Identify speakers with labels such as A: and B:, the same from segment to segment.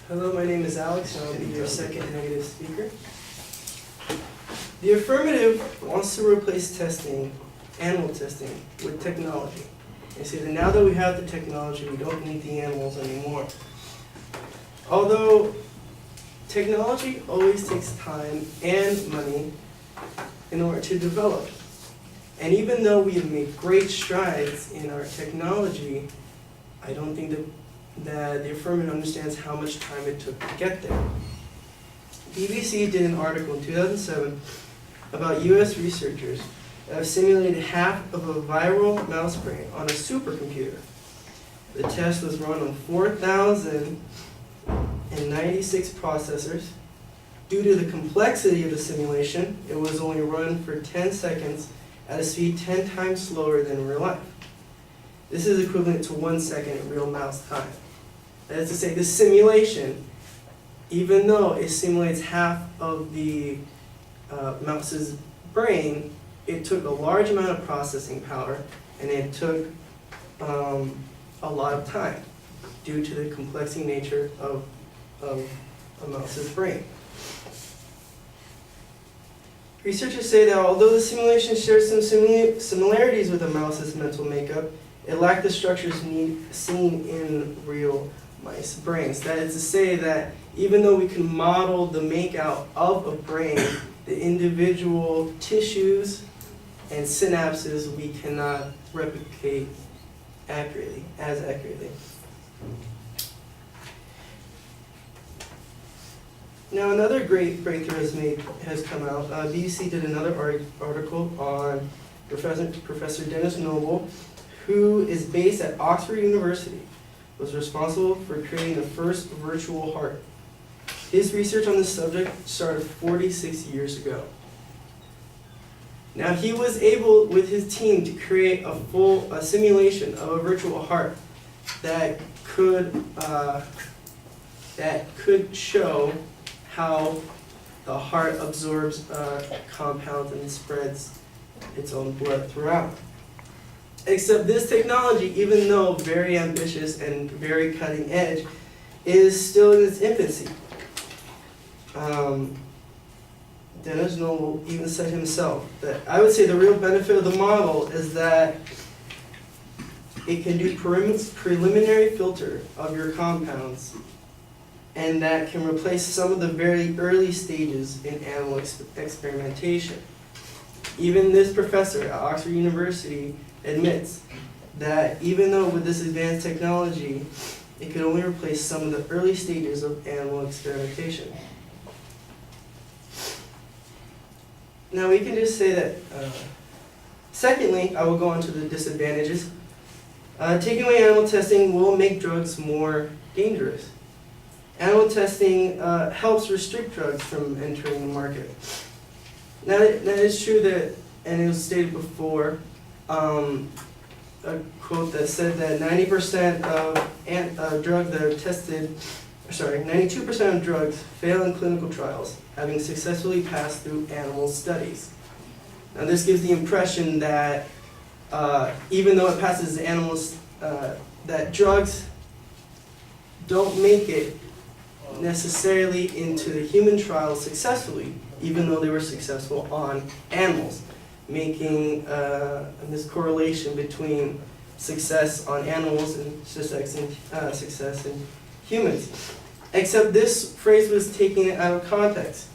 A: Hello, my name is Alex, and I'll be your second negative speaker. The affirmative wants to replace testing, animal testing, with technology. They say that now that we have the technology, we don't need the animals anymore. Although technology always takes time and money in order to develop. And even though we have made great strides in our technology, I don't think that the affirmative understands how much time it took to get there. BBC did an article in 2007 about US researchers that have simulated half of a viral mouse brain on a supercomputer. The test was run on 4,096 processors. Due to the complexity of the simulation, it was only run for 10 seconds at a speed 10 times slower than real life. This is equivalent to 1 second in real mouse time. That is to say, this simulation, even though it simulates half of the mouse's brain, it took a large amount of processing power, and it took a lot of time due to the complexity nature of a mouse's brain. Researchers say that although the simulation shares some similarities with a mouse's mental makeup, it lacked the structures seen in real mice brains. That is to say that even though we can model the makeout of a brain, the individual tissues and synapses we cannot replicate as accurately. Now another great breakthrough has come out. BBC did another article on Professor Dennis Noble, who is based at Oxford University, was responsible for creating the first virtual heart. His research on this subject started 46 years ago. Now he was able, with his team, to create a simulation of a virtual heart that could show how the heart absorbs compounds and spreads its own blood throughout. Except this technology, even though very ambitious and very cutting edge, is still in its infancy. Dennis Noble even said himself that I would say the real benefit of the model is that it can do preliminary filter of your compounds, and that can replace some of the very early stages in animal experimentation. Even this professor at Oxford University admits that even though with this advanced technology, it could only replace some of the early stages of animal experimentation. Now we can just say that, secondly, I will go on to the disadvantages. Taking away animal testing will make drugs more dangerous. Animal testing helps restrict drugs from entering the market. Now that is true that, and it was stated before, a quote that said that 90% of drugs that are tested, 92% of drugs fail in clinical trials, having successfully passed through animal studies. Now this gives the impression that even though it passes the animals, that drugs don't make it necessarily into the human trials successfully, even though they were successful on animals, making this correlation between success on animals and success in humans. Except this phrase was taken out of context.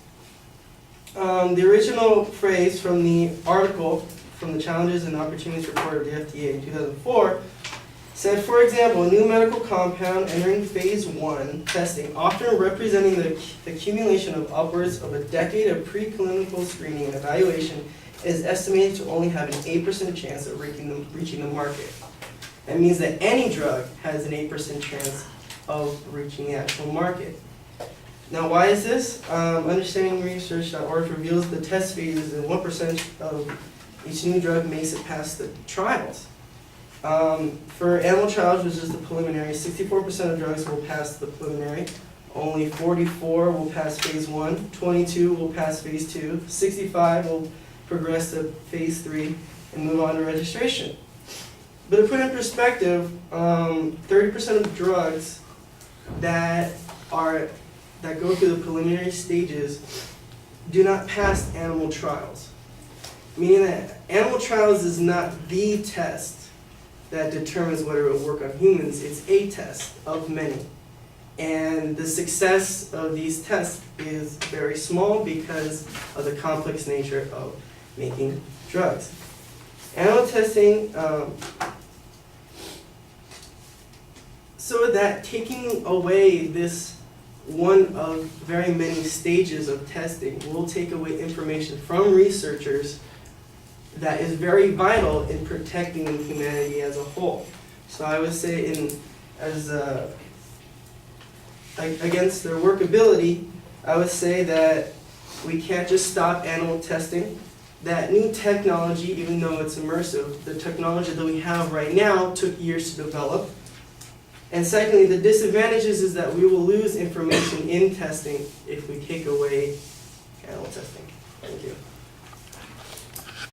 A: The original phrase from the article from the Challenges and Opportunities Report of the FDA in 2004 said, for example, a new medical compound entering phase 1 testing, often representing the accumulation of upwards of a decade of preclinical screening and evaluation, is estimated to only have an 8% chance of reaching the market. That means that any drug has an 8% chance of reaching the actual market. Now why is this? Understandingresearch.org reveals the test phases and 1% of each new drug makes it past the trials. For animal trials, which is the preliminary, 64% of drugs will pass the preliminary, only 44 will pass phase 1, 22 will pass phase 2, 65 will progress to phase 3 and move on to registration. But to put in perspective, 30% of drugs that that go through the preliminary stages do not pass animal trials. Meaning that animal trials is not the test that determines whether it will work on humans. It's a test of many. And the success of these tests is very small because of the complex nature of making drugs. Animal testing, so that taking away this one of very many stages of testing will take away information from researchers that is very vital in protecting humanity as a whole. So I would say against their workability, I would say that we can't just stop animal testing. That new technology, even though it's immersive, the technology that we have right now took years to develop. And secondly, the disadvantages is that we will lose information in testing if we take away animal testing.